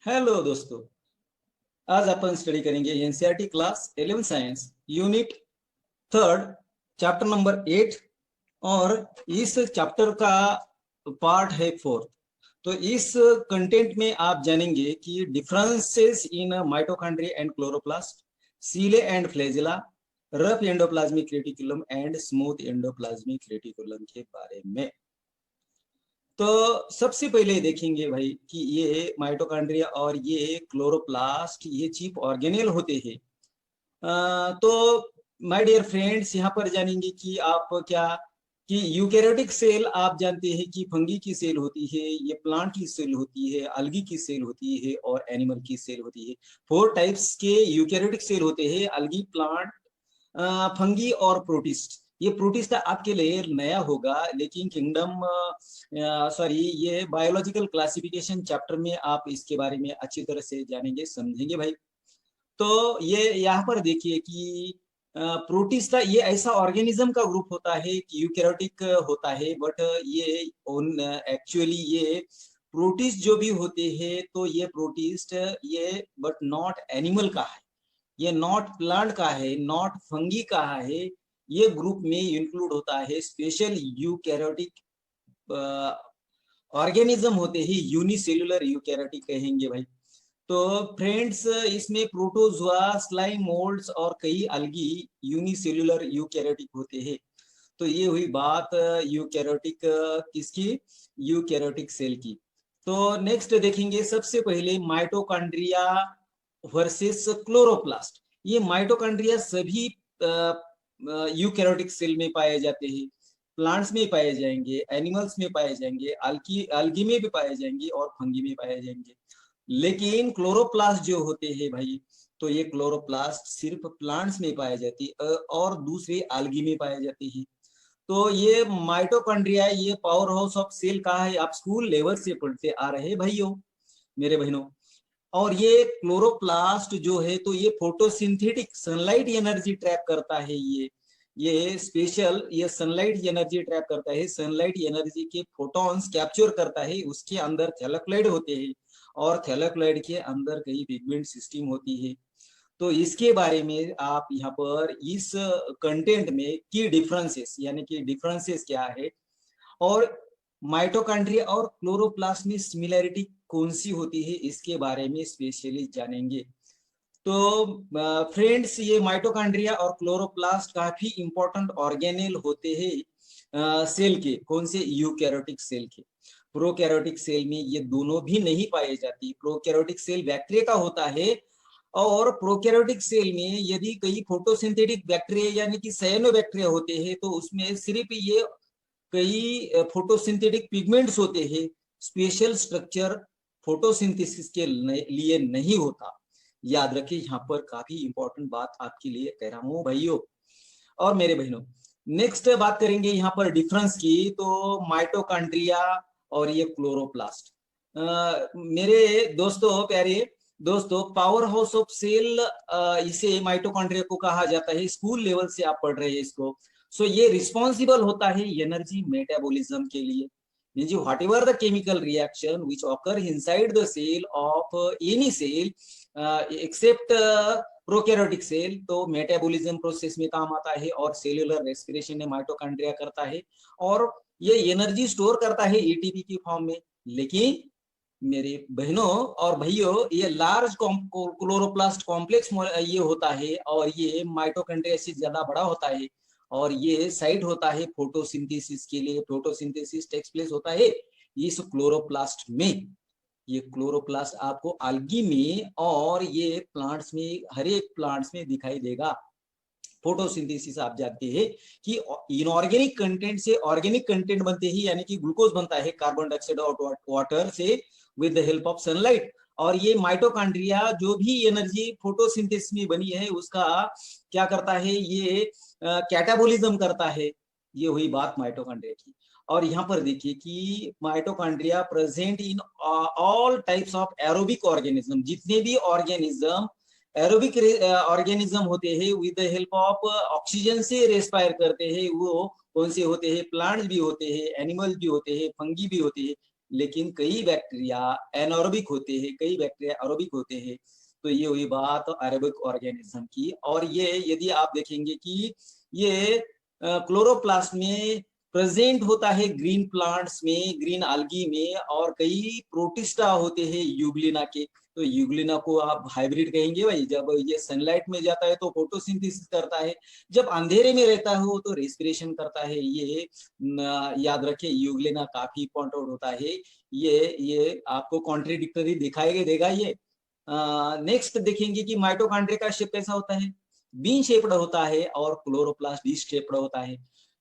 Hello दोस्तों, आज अपन study करेंगे NCERT class 11 science unit third chapter number 8 और इस चैप्टर का पार्ट है फोर्थ। तो इस कंटेंट में आप जानेंगे कि differences in mitochondria and chloroplast, cilia and flagella, rough endoplasmic reticulum and smooth endoplasmic reticulum के बारे में। तो सबसे पहले देखेंगे भाई कि ये माइटोकॉन्ड्रिया और ये क्लोरोप्लास्ट ये चीफ ऑर्गेनेल होते हैं। तो माय डियर फ्रेंड्स, यहाँ पर जानेंगे कि आप क्या कि यूकैरियोटिक सेल आप जानते हैं कि फंगी की सेल होती है, ये प्लांट की सेल होती है, अलगी की सेल होती है और एनिमल की सेल होती है। 4 टाइप्स के यूकैरियोटिक सेल होते हैं: अलगी, प्लांट, फंगी और प्रोटिस्ट। ये प्रोटिस्ट आपके लिए नया होगा, लेकिन किंगडम सॉरी ये बायोलॉजिकल क्लासिफिकेशन चैप्टर में आप इसके बारे में अच्छी तरह से जानेंगे, समझेंगे भाई। तो ये यहाँ पर देखिए कि प्रोटिस्टा ये ऐसा ऑर्गेनिज्म का ग्रुप होता है कि यूकैरियोटिक होता है, बट ये एक्चुअली ये प्रोटिस्ट जो भी होते हैं तो ये प्रोटिस्ट ये बट नॉट एनिमल का है, ये नॉट प्लांट का है, नॉट फंगी का है। ये ग्रुप में इंक्लूड होता है स्पेशल यूकैरियोटिक ऑर्गेनिज्म होते हैं, यूनिसेल्युलर यूकैरियोटिक कहेंगे भाई। तो फ्रेंड्स, इसमें प्रोटोजुआ, स्लाइम मोल्ड्स और कई अलगी यूनिसेल्युलर यूकैरियोटिक होते हैं। तो ये हुई बात यूकैरियोटिक किसकी, यूकैरियोटिक सेल की। तो नेक्स्ट देखेंगे सबसे पहले माइटोकॉन्ड्रिया वर्सेस क्लोरोप्लास्ट। ये माइटोकॉन्ड्रिया सभी यूकैरियोटिक सेल में पाए जाते हैं, प्लांट्स में पाए जाएंगे, एनिमल्स में पाए जाएंगे, अलगी में भी पाए जाएंगे और फंगी में पाए जाएंगे। लेकिन क्लोरोप्लास्ट जो होते हैं भाई, तो ये क्लोरोप्लास्ट सिर्फ प्लांट्स में पाए जाती है और दूसरे अलगी में पाए जाते हैं। तो ये माइटोकॉन्ड्रिया ये पावर हाउस ऑफ सेल का है, आप स्कूल लेवल से पढ़ते आ रहे हैं भाइयों, मेरे बहनों। और ये क्लोरोप्लास्ट जो है तो ये फोटोसिंथेटिक सनलाइट एनर्जी ट्रैप करता है। ये स्पेशल ये सनलाइट एनर्जी ट्रैप करता है, सनलाइट एनर्जी के फोटॉन्स कैप्चर करता है। उसके अंदर थैलेक्लॉइड होते हैं और थैलेक्लॉइड के अंदर कई पिगमेंट सिस्टम होती है। तो इसके बारे में आप यहाँ पर इस कंटेंट में की डिफरेंसेस यानी कि डिफरेंसेस क्या है और माइटोकॉन्ड्रिया और क्लोरोप्लास्ट में सिमिलैरिटी कौन सी होती है, इसके बारे में स्पेशली जानेंगे। तो फ्रेंड्स, ये माइटोकॉन्ड्रिया और क्लोरोप्लास्ट काफी इंपॉर्टेंट ऑर्गेनेल होते हैं सेल के, कौन से, यूकैरियोटिक सेल के। प्रोकैरियोटिक सेल में ये दोनों भी नहीं पाए जाती। प्रोकैरियोटिक सेल बैक्टीरिया का होता है और प्रोकैरियोटिक सेल में यदि कई फोटोसिंथेटिक बैक्टीरिया यानी कि साइनोबैक्टीरिया होते हैं तो उसमें सिर्फ ये कई फोटोसिंथेटिक पिगमेंट्स होते हैं, स्पेशल स्ट्रक्चर फोटोसिंथेसिस के लिए नहीं होता। याद रखिए, यहाँ पर काफी इंपॉर्टेंट बात आपके लिए कह रहा हूँ भाइयों और मेरे बहनों। नेक्स्ट बात करेंगे यहाँ पर डिफरेंस की, तो माइटोकॉन्ड्रिया और ये क्लोरोप्लास्ट। मेरे दोस्तों, प्यारे दोस्तों, पावर हाउस ऑफ सेल इसे माइटोकॉन्ड्रिया को कहा जाता है, स्कूल लेवल से आप पढ़ रहे हैं इसको। सो ये रिस्पॉन्सिबल होता है एनर्जी मेटाबॉलिज्म के लिए, means whatever the chemical reaction which occur inside the cell of any cell except prokaryotic cell, तो मेटाबॉलिज्म प्रोसेस में काम आता है और सेल्यूलर रेस्पिरेशन में माइटोकॉन्ड्रिया करता है और ये एनर्जी स्टोर करता है एटीपी की फॉर्म में। लेकिन मेरे बहनों और भाइयों, ये लार्ज क्लोरोप्लास्ट कॉम्प्लेक्स ये होता है और ये माइटोकॉन्ड्रिया से ज्यादा बड़ा होता है और ये साइट होता है फोटोसिंथेसिस के लिए। फोटोसिंथेसिस टेक्स प्लेस होता है इस क्लोरोप्लास्ट में। ये क्लोरोप्लास्ट आपको अलगी में और ये प्लांट्स में, हर एक प्लांट्स में दिखाई देगा। फोटोसिंथेसिस आप जानते हैं कि इनऑर्गेनिक कंटेंट से ऑर्गेनिक कंटेंट बनते ही, यानी कि ग्लूकोज बनता है कार्बन डाइऑक्साइड और वाटर से with the help of sunlight. और ये माइटोकॉन्ड्रिया जो भी एनर्जी फोटोसिंथेसिस में बनी है उसका क्या करता है, ये कैटाबोलिज्म करता है। ये हुई बात माइटोकॉन्ड्रिया की। और यहाँ पर देखिए कि mitochondria present in all types of aerobic organism, जितने भी ऑर्गेनिज्म एरोबिक ऑर्गेनिज्म होते हैं with the help of oxygen से रेस्पायर करते हैं, वो कौन से होते हैं, प्लांट्स भी होते हैं, एनिमल्स भी होते हैं, फंगी भी होते हैं। लेकिन कई बैक्टीरिया एनारोबिक होते हैं, कई बैक्टीरिया एरोबिक होते हैं। तो ये हुई बात एरोबिक ऑर्गेनिज्म की। और ये यदि आप देखेंगे कि ये क्लोरोप्लास्ट में प्रेजेंट होता है ग्रीन प्लांट्स में, ग्रीन आल्गी में, और कई प्रोटिस्टा होते हैं यूग्लिना के। तो यूग्लिना को आप हाइब्रिड कहेंगे भाई। जब ये सनलाइट में जाता है तो फोटोसिंथेसिस करता है, जब अंधेरे में रहता है वो तो रेस्पिरेशन करता है। ये याद रखिए, यूग्लिना काफी इंपॉर्टेंट होता है। ये आपको कॉन्ट्रेडिक्टरी दिखाई देगा ये। नेक्स्ट देखेंगे कि माइटोकॉन्ड्रिया का शेप कैसा होता है, बीन शेप्ड होता है, और क्लोरोप्लास्ट डिस्क शेप्ड होता है।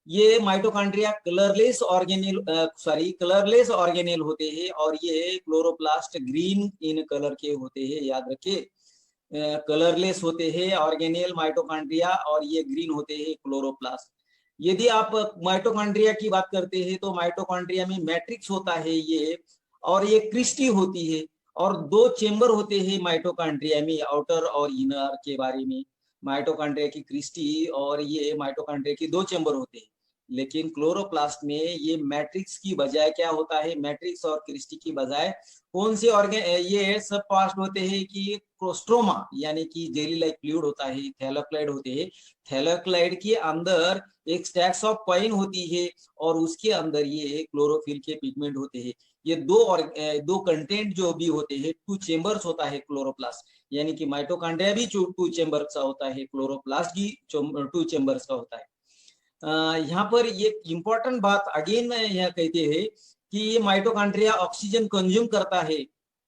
ये mitochondria colourless organelle colourless organelle होते हैं, और ये क्लोरोप्लास्ट ग्रीन इन कलर के होते हैं। याद रखिए, कलरलेस होते हैं ऑर्गेनेल माइटोकॉन्ड्रिया, और ये ग्रीन होते हैं क्लोरोप्लास्ट। यदि आप माइटोकॉन्ड्रिया की बात करते हैं तो माइटोकॉन्ड्रिया में मैट्रिक्स होता है ये, और ये क्रिस्टी होती है, और दो चेंबर होते हैं माइटोकॉन्ड्रिया में, आउटर और इनर के बारे में। माइटोकॉन्ड्रिया की क्रिस्टी और ये माइटोकॉन्ड्रिया की दो चेंबर होते हैं। लेकिन क्लोरोप्लास्ट में ये मैट्रिक्स की बजाय क्या होता है, मैट्रिक्स और क्रिस्टी की बजाय कौन से ये सब पार्ट होते हैं कि स्ट्रोमा, यानी कि जेली लाइक फ्लूइड होता है, थैलाक्लाइड होते हैं। थैलाक्लाइड के अंदर एक स्टैक्स ऑफ कॉइन होती है, और उसके अंदर ये क्लोरोफिल के पिगमेंट होते हैं। ये दो कंटेंट जो भी होते हैं, टू चेंबर्स होता है क्लोरोप्लास्ट, यानी कि माइटोकॉन्ड्रिया भी टू चेंबर्स का होता है, क्लोरोप्लास्ट भी टू चेंबर्स का होता है। यहाँ पर ये इंपॉर्टेंट बात अगेन यह कहते हैं कि ये माइटोकॉन्ड्रिया ऑक्सीजन कंज्यूम करता है,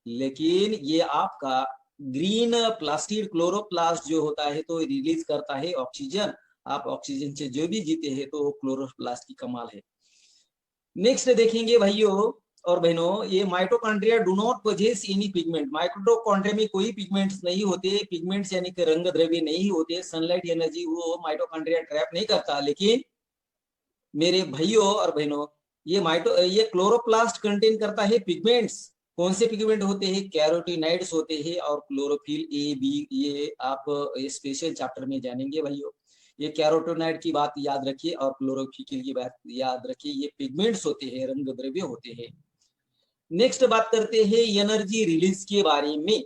लेकिन ये आपका ग्रीन प्लास्टिड क्लोरोप्लास्ट जो होता है तो रिलीज करता है ऑक्सीजन। आप ऑक्सीजन से जो भी जीते हैं तो क्लोरोप्लास्ट की कमाल है। नेक्स्ट देखेंगे भाइयों और बहनों, ये mitochondria do not possess any pigment. Mitochondria में कोई पिगमेंट्स नहीं होते, पिगमेंट्स यानी कि रंग द्रव्य नहीं होते, सनलाइट एनर्जी वो माइटोकॉन्ड्रिया ट्रैप नहीं करता। लेकिन मेरे भाइयों और बहनों, ये क्लोरोप्लास्ट कंटेन करता है पिगमेंट्स। कौन से पिगमेंट होते हैं, कैरोटीनाइड्स होते हैं, और क्लोरोफिल ए बी, ये आप स्पेशल चैप्टर में जानेंगे भाइयों। ये कैरोटीनाइड की बात याद रखिए और क्लोरोफिल की बात याद रखिए, ये पिगमेंट्स होते हैं, रंग द्रव्य होते हैं। नेक्स्ट बात करते हैं एनर्जी रिलीज के बारे में।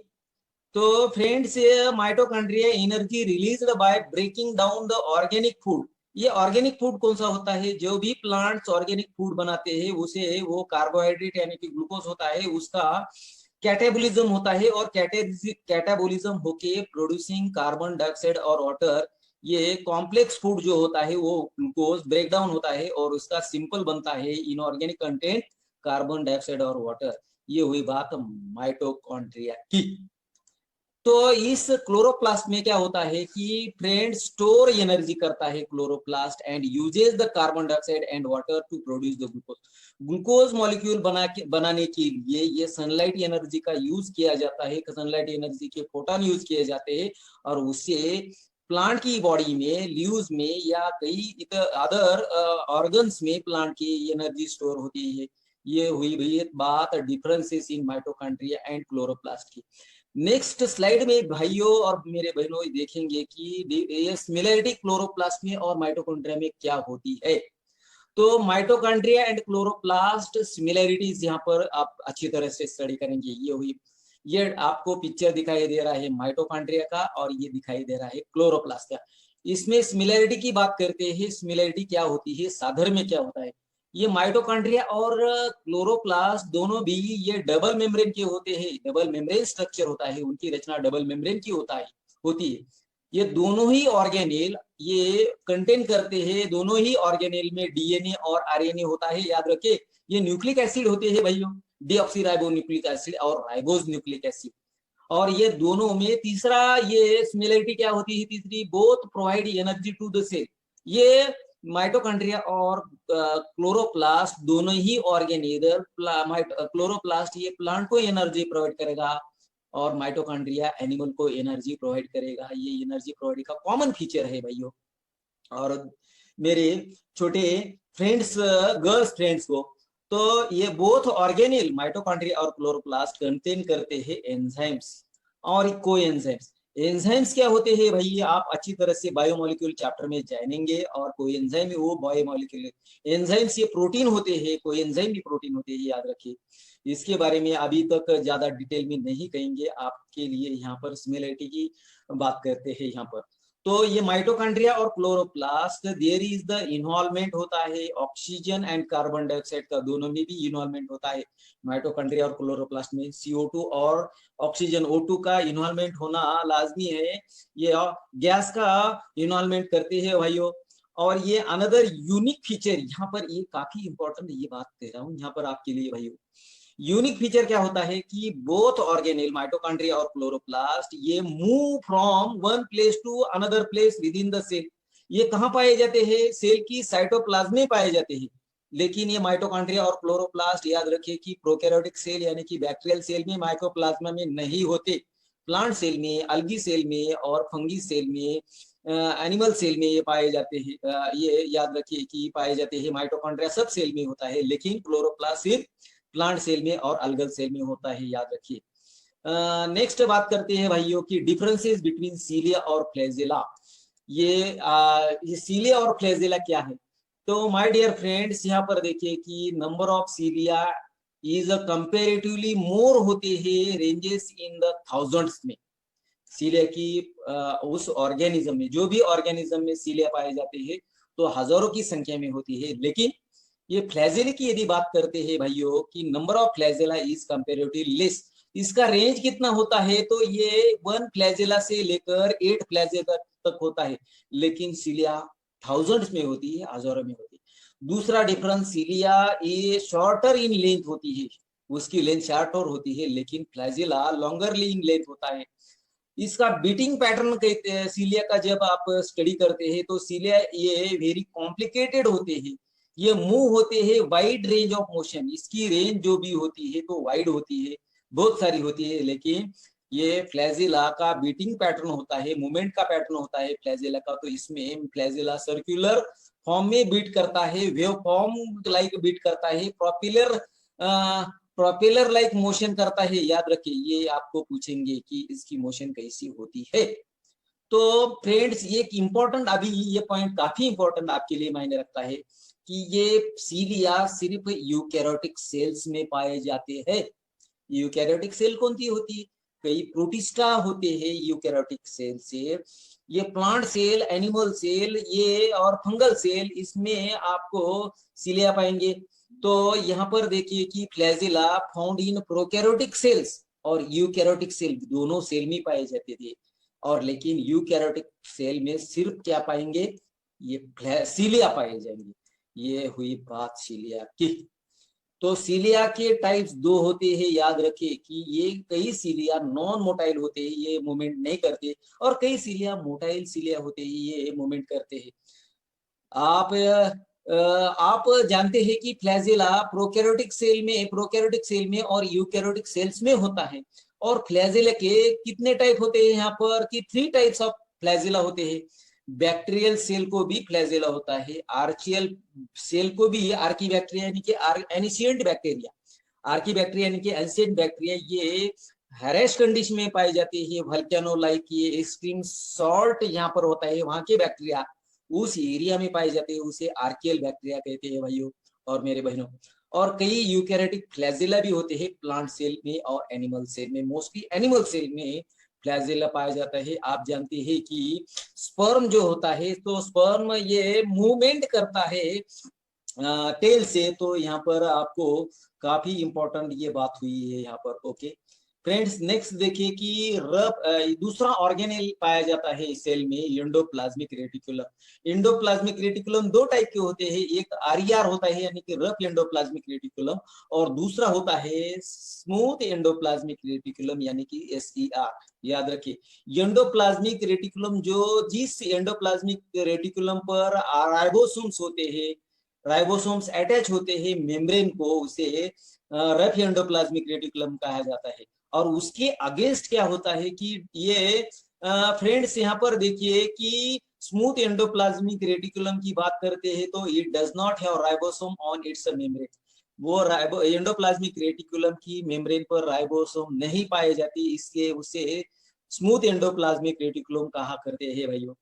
तो friends, mitochondria energy released by breaking down the organic food. ये ऑर्गेनिक फूड कौन सा होता है, जो भी प्लांट्स ऑर्गेनिक फूड बनाते हैं उसे वो कार्बोहाइड्रेट यानी कि ग्लूकोज होता है, उसका कैटाबोलिज्म होता है, और कैटाबोलिज्म होके प्रोड्यूसिंग कार्बन डाइऑक्साइड और वाटर। ये कॉम्प्लेक्स फूड जो होता है वो ग्लूकोज ब्रेक डाउन होता है और उसका सिंपल बनता है इनऑर्गेनिक कंटेंट कार्बन डाइऑक्साइड और वाटर। ये हुई बात माइटोकॉन्ड्रिया की। तो इस क्लोरोप्लास्ट में क्या होता है कि फ्रेंड स्टोर एनर्जी करता है chloroplast, and uses the carbon dioxide and water to produce the glucose. Glucose molecule बनाने के लिए ये सनलाइट एनर्जी का यूज किया जाता है, सनलाइट एनर्जी के फोटोन यूज किए जाते हैं, और उससे प्लांट की बॉडी में, लीव्स में, या कई अदर ऑर्गन्स में प्लांट की एनर्जी स्टोर होती है। ये हुई भाई बात differences in mitochondria and chloroplast की। नेक्स्ट स्लाइड में भाइयों और मेरे बहनों देखेंगे कि ये सिमिलरिटी क्लोरोप्लास्ट में और माइटोकॉन्ड्रिया में क्या होती है। तो माइटोकॉन्ड्रिया एंड क्लोरोप्लास्ट सिमिलरिटीज यहाँ पर आप अच्छी तरह से स्टडी करेंगे। ये हुई, ये आपको पिक्चर दिखाई दे रहा है माइटोकॉन्ड्रिया का, और ये दिखाई दे रहा है क्लोरोप्लास्ट का। इसमें सिमिलरिटी की बात करते हैं, सिमिलरिटी क्या होती है, साधर्म्य में क्या होता है। ये माइटोकॉन्ड्रिया और क्लोरोप्लास्ट दोनों भी ये डबल मेम्ब्रेन के होते हैं, डबल मेम्ब्रेन स्ट्रक्चर होता है, उनकी रचना डबल मेम्ब्रेन की होती है। ये दोनों ही ऑर्गेनेल ये कंटेन करते हैं, दोनों ही ऑर्गेनेल में डीएनए और आरएनए होता है। याद रखिए, ये न्यूक्लिक एसिड होते हैं भाइयों, डीऑक्सीराइबो न्यूक्लिक एसिड और राइबोज न्यूक्लिक एसिड। और ये दोनों में तीसरा ये सिमिलरिटी क्या होती है, तीसरी, both provide energy to the cell. ये माइटोकॉन्ड्रिया और क्लोरोप्लास्ट दोनों ही ऑर्गेनेल, क्लोरोप्लास्ट ये प्लांट को एनर्जी प्रोवाइड करेगा, और माइटोकॉन्ड्रिया एनिमल को एनर्जी प्रोवाइड करेगा। ये एनर्जी प्रोवाइड का कॉमन फीचर है भाइयों। और मेरे छोटे फ्रेंड्स, गर्ल्स फ्रेंड्स को, तो ये बोथ ऑर्गेनेल माइटोकॉन्ड्रिया और क्लोरोप्लास्ट कंटेन करते हैं एंजाइम्स और कोएंजाइम्स। एंजाइम्स क्या होते हैं भाई, आप अच्छी तरह से बायोमोलिक्यूल चैप्टर में जानेंगे, और कोई एंजाइम है वो बायोमोलिक्यूल एंजाइम्स ये प्रोटीन होते हैं, कोई एंजाइम भी प्रोटीन होते हैं, याद रखिए। इसके बारे में अभी तक ज्यादा डिटेल में नहीं कहेंगे, आपके लिए यहाँ पर सिमिलरिटी की बात करते हैं यहाँ पर। तो ये माइटोकॉन्ड्रिया और chloroplast, there is the involvement होता है ऑक्सीजन एंड कार्बन डाइऑक्साइड का, दोनों में भी इन्वॉल्वमेंट होता है माइटोकॉन्ड्रिया और क्लोरोप्लास्ट में। CO2 और ऑक्सीजन O2 का इन्वॉल्वमेंट होना लाजमी है, ये गैस का इन्वॉल्वमेंट करते हैं भाइयों। और ये अनदर यूनिक फीचर यहाँ पर, ये काफी इंपॉर्टेंट ये बात कह रहा हूँ यहाँ पर आपके लिए भाइयों। यूनिक फीचर क्या होता है कि बोथ ऑर्गेनेल माइटोकॉन्ड्रिया और क्लोरोप्लास्ट ये move from one place to another place within the cell. ये कहाँ पाए जाते हैं, सेल की साइटोप्लाज्म में पाए जाते हैं। लेकिन ये माइटोकॉन्ड्रिया और क्लोरोप्लास्ट याद रखिए कि प्रोकैरियोटिक सेल यानी कि बैक्टीरियल सेल में, माइकोप्लाज्मा में नहीं होते। प्लांट सेल में, अलगी सेल में और फंगी सेल में, एनिमल सेल में ये पाए जाते हैं। ये याद रखिए कि पाए जाते हैं। माइटोकॉन्ड्रिया सब सेल में होता है, लेकिन क्लोरोप्लास्ट सिर्फ प्लांट सेल में और अलगल सेल में होता है, याद रखिए। नेक्स्ट बात करते हैं भाइयों की डिफरेंसेस बिटवीन सीलिया और फ्लैजेला। ये सीलिया और फ्लैजेला क्या है। तो माय डियर फ्रेंड्स, यहाँ पर देखिए कि number of सीलिया is comparatively more होते हैं, रेंजेस इन द थाउजेंड्स में। सीलिया की उस ऑर्गेनिज्म में, जो भी ऑर्गेनिज्म में सीलिया पाए जाते हैं तो हजारों की संख्या में होती है। लेकिन ये फ्लैजेला की यदि बात करते हैं भाइयों कि number of flagella is comparatively less, इसका रेंज कितना होता है, तो ये 1 फ्लैजेला से लेकर 8 फ्लैजेला तक होता है। लेकिन सीलिया थाउजेंड्स में होती है, हजारों में होती है। दूसरा डिफरेंस, सीलिया ये शॉर्टर इन लेंथ होती है, उसकी लेंथ शॉर्टर होती है, लेकिन फ्लैजेला लॉन्गर इन लेंथ होता है। इसका बीटिंग पैटर्न कहते हैं सीलिया का, जब आप स्टडी करते हैं तो सीलिया ये वेरी कॉम्प्लिकेटेड होते हैं। ये मूव होते हैं वाइड रेंज ऑफ मोशन, इसकी रेंज जो भी होती है तो वाइड होती है, बहुत सारी होती है। लेकिन ये फ्लैजिला का बीटिंग पैटर्न होता है, मूवमेंट का पैटर्न होता है फ्लैजिला का। तो इसमें फ्लैजिला सर्कुलर फॉर्म में बीट करता है, वेव फॉर्म लाइक बीट करता है, प्रोपेलर लाइक मोशन करता है। याद रखिए, ये आपको पूछेंगे कि इसकी मोशन कैसी होती है। तो फ्रेंड्स, ये इंपॉर्टेंट, अभी ये पॉइंट काफी इंपॉर्टेंट आपके लिए मायने रखता है कि ये सीलिया सिर्फ यूकैरियोटिक सेल्स में पाए जाते हैं। यूकैरियोटिक सेल कौन सी होती है, कई प्रोटिस्टा होते हैं यूकैरियोटिक सेल से। ये प्लांट सेल, एनिमल सेल, ये और फंगल सेल, इसमें आपको सीलिया पाएंगे। तो यहाँ पर देखिए कि flagella found in prokaryotic cells और यूकैरियोटिक सेल, दोनों सेल में पाए जाते थे। और लेकिन यूकैरियोटिक सेल में सिर्फ क्या पाएंगे, ये सीलिया पाए जाएंगे। ये हुई बात सीलिया की। तो सीलिया के टाइप्स दो होते हैं, याद रखिए कि ये कई सीलिया नॉन मोटाइल होते हैं, ये मूवमेंट नहीं करते, और कई सीलिया मोटाइल सीलिया होते हैं, ये मूवमेंट करते हैं। आप जानते हैं कि फ्लैजिला प्रोकैरियोटिक सेल में और यूकैरियोटिक सेल्स में होता है। और फ्लैजिला के कितने टाइप होते हैं यहाँ पर कि 3 टाइप्स ऑफ फ्लैजिला होते हैं। बैक्टीरियल सेल को भी फ्लैजिला होता है, आर्चियल सेल को भी, आर्की बैक्टीरिया यानी कि एनिशिएंट बैक्टीरिया, आर्की बैक्टीरिया यानी कि एंशिएंट बैक्टीरिया, ये हैरेस कंडीशन में पाई जाती है। वल्केनो लाइक ये एक्सट्रीम सॉल्ट यहाँ पर होता है, वहां के बैक्टीरिया उस एरिया में पाए जाते हैं, उसे आर्कियल बैक्टीरिया कहते हैं भाइयों और मेरे बहनों। और कई यूकैरियोटिक फ्लैजिला भी होते हैं प्लांट सेल में और एनिमल सेल में। मोस्टली एनिमल सेल में फ्लैजिला पाया जाता है। आप जानते हैं कि स्पर्म जो होता है, तो स्पर्म ये मूवमेंट करता है टेल से। तो यहाँ पर आपको काफी इंपॉर्टेंट ये बात हुई है यहाँ पर। ओके फ्रेंड्स, नेक्स्ट देखिए कि दूसरा ऑर्गेनेल पाया जाता है इस सेल में, endoplasmic reticulum. Endoplasmic reticulum 2 type के होते हैं, एक RER होता है यानी कि रफ एंडोप्लाज्मिक रेटिकुलम, और दूसरा होता है स्मूथ एंडोप्लाज्मिक रेटिकुलम यानी कि SER। याद रखिए, एंडोप्लाज्मिक रेटिकुलम जिस एंडोप्लाज्मिक रेटिकुलम पर राइबोसोम्स होते हैं, राइबोसोम्स अटैच होते हैं मेम्ब्रेन को, उसे रफ एंडोप्लाज्मिक रेटिकुलम कहा जाता है। और उसके अगेंस्ट क्या होता है कि ये फ्रेंड्स यहाँ पर देखिए कि स्मूथ एंडोप्लाज्मिक रेटिकुलम की बात करते हैं तो it does not have ribosome on it's membrane. वो एंडोप्लाज्मिक रेटिकुलम की मेम्ब्रेन पर राइबोसोम नहीं पाए जाती, इसलिए उसे स्मूथ एंडोप्लाज्मिक रेटिकुलम कहा करते हैं भाइयों।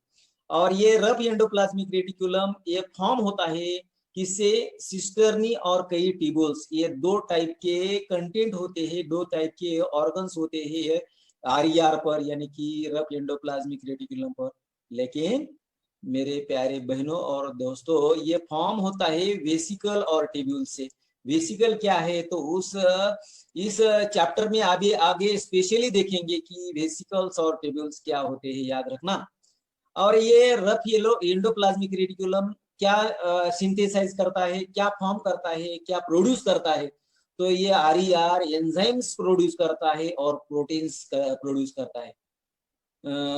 और ये रफ एंडोप्लाज्मिक रेटिकुलम ये फॉर्म होता है किससे, सिस्टर्नी और कई ट्यूबुल्स, ये दो टाइप के कंटेंट होते हैं, दो टाइप के ऑर्गन्स होते हैं आरईआर पर, यानी कि रफ एंडोप्लाज्मिक रेटिकुलम पर। लेकिन मेरे प्यारे बहनों और दोस्तों, ये फॉर्म होता है वेसिकल और ट्यूब्यूल से। वेसिकल क्या है, तो इस चैप्टर में आगे आगे स्पेशली देखेंगे कि वेसिकल्स और ट्यूब्यूल्स क्या होते हैं, याद रखना। और ये रफ येलो एंडोप्लाज्मिक रेटिकुलम क्या सिंथेसाइज करता है, क्या फॉर्म करता है, क्या प्रोड्यूस करता है, तो ये आरईआर एंजाइम्स प्रोड्यूस करता है और प्रोटीन्स प्रोड्यूस करता है।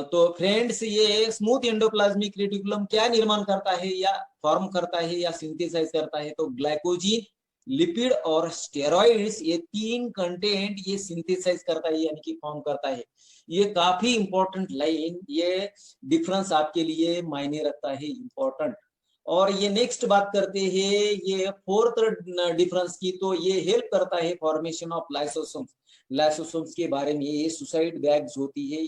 तो फ्रेंड्स, ये स्मूथ एंडोप्लाज्मिक रेटिकुलम क्या निर्माण करता है या फॉर्म करता है या सिंथेसाइज करता है, तो ग्लाइकोजिन, लिपिड और स्टेरॉइड्स, ये तीन कंटेंट ये सिंथेसाइज करता है, यानी कि फॉर्म करता है। ये काफी इंपॉर्टेंट लाइन, ये डिफरेंस आपके लिए मायने रखता है, इंपॉर्टेंट। और ये नेक्स्ट बात करते हैं ये फोर्थ डिफरेंस की, तो ये हेल्प करता है फॉर्मेशन ऑफ लाइसोसोम्स। लाइसोसोम्स के बारे में, ये सुसाइड बैग्स होती है,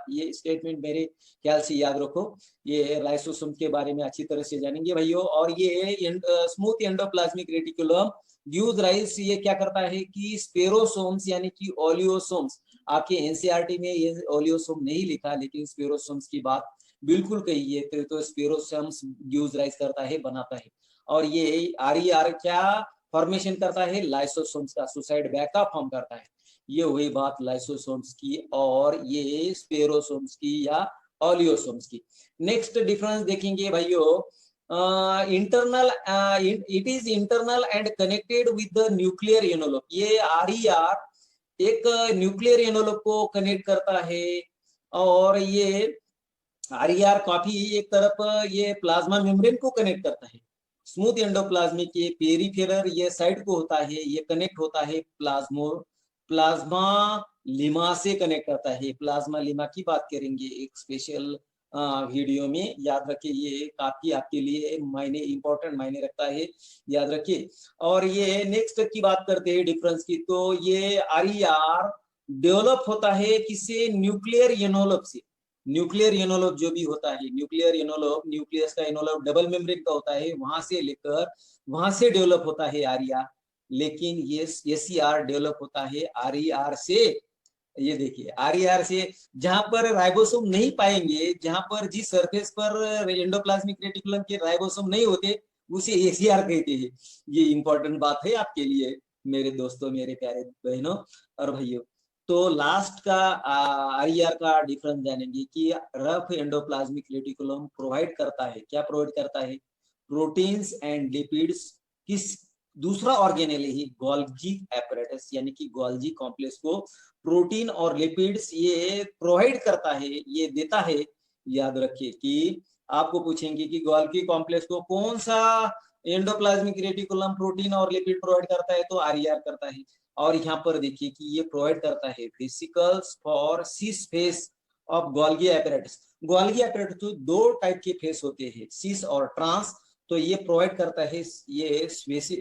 ये स्टेटमेंट मेरे ख्याल से याद रखो। ये लाइसोसोम के बारे में अच्छी तरह से जानेंगे भाइयों। और ये smooth endoplasmic reticulum gives rise, ये क्या करता है कि स्पेरोसोम्स यानी कि ओलियोसोम्स, आपके एनसीईआरटी में ये ओलियोसोम नहीं लिखा, लेकिन स्पेरोसोम्स की बात बिल्कुल कही है, तो स्पेरोसोम्स गिव्स राइज करता है, बनाता है। और ये आरईआर क्या फॉर्मेशन करता है, लाइसोसोम्स का सुसाइड बैग का फॉर्म करता है। ये हुई बात लाइसोसोम्स की, और ये स्पेरोसोम्स की या ओलियोसोम्स की। नेक्स्ट डिफरेंस देखेंगे भाइयों, internal, it is internal and connected with the nuclear envelope. ये आरईआर एक न्यूक्लियर एनवलप को कनेक्ट करता है, और ये आरईआर काफी एक तरफ ये प्लाज्मा मेम्ब्रेन को कनेक्ट करता है। स्मूथ एंडोप्लाज्मिक ये पेरिफेरल ये साइड को होता है, ये कनेक्ट होता है प्लाज्मा लिमा से कनेक्ट करता है। प्लाज्मा लिमा की बात करेंगे एक स्पेशल वीडियो में, याद रखिए, ये काफी आपके लिए मायने इंपॉर्टेंट मायने रखता है, याद रखिए। और ये नेक्स्ट की बात करते हैं डिफरेंस की, तो ये आरईआर डेवलप होता है किससे, न्यूक्लियर एनवलप से। न्यूक्लियर एनवलप जो भी होता है, न्यूक्लियर एनवलप, न्यूक्लियस का एनवलप डबल मेम्ब्रेन का होता है, वहां से लेकर वहां से डेवलप होता है आरईआर। लेकिन ये एसईआर डेवलप होता है आरईआर से। ये देखिए, आरईआर से जहां पर राइबोसोम नहीं पाएंगे, जहां पर जिस सरफेस पर एंडोप्लाज्मिक रेटिकुलम के राइबोसोम नहीं होते, उसे एसीआर कहते हैं। ये इंपॉर्टेंट बात है आपके लिए मेरे दोस्तों, मेरे प्यारे बहनों और भाइयों। तो लास्ट का आरईआर का डिफरेंस जानेंगे कि रफ एंडोप्लाज्मिक रेटिकुलम प्रोवाइड करता है, क्या प्रोवाइड करता है, प्रोटीन्स एंड लिपिड्स। किस दूसरा ऑर्गेनेल ही गोल्गी एपरेटस यानी कि गोल्गी कॉम्प्लेक्स को प्रोटीन और लिपिड्स ये प्रोवाइड करता है, ये देता है। याद रखिए कि आपको पूछेंगे कि गोल्गी कॉम्प्लेक्स को कौन सा एंडोप्लाज्मिक रेटिकुलम प्रोटीन और लिपिड प्रोवाइड करता है, तो आरईआर करता है। और यहाँ पर देखिए कि ये प्रोवाइड करता है vesicles for cis face of Golgi apparatus. Golgi apparatus तो दो टाइप के फेस होते हैं, सिस और ट्रांस, तो ये प्रोवाइड करता है ये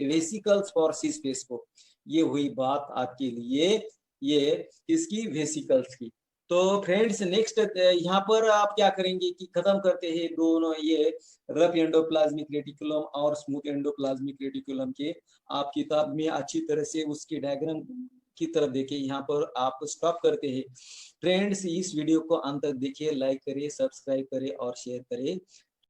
वेसिकल्स फॉर सिस फेस को। ये हुई बात आपके लिए ये इसकी वेसिकल्स की। तो फ्रेंड्स, नेक्स्ट यहाँ पर आप क्या करेंगे कि खत्म करते हैं दोनों ये रफ एंडोप्लाज्मिक रेटिकुलम और स्मूथ एंडोप्लाज्मिक रेटिकुलम के। आप किताब में अच्छी तरह से उसके डायग्राम की तरफ देखिए, यहाँ पर आप स्टॉप करते हैं। फ्रेंड्स, इस वीडियो को अंत तक देखिए, लाइक करिए, सब्सक्राइब करें और शेयर करें।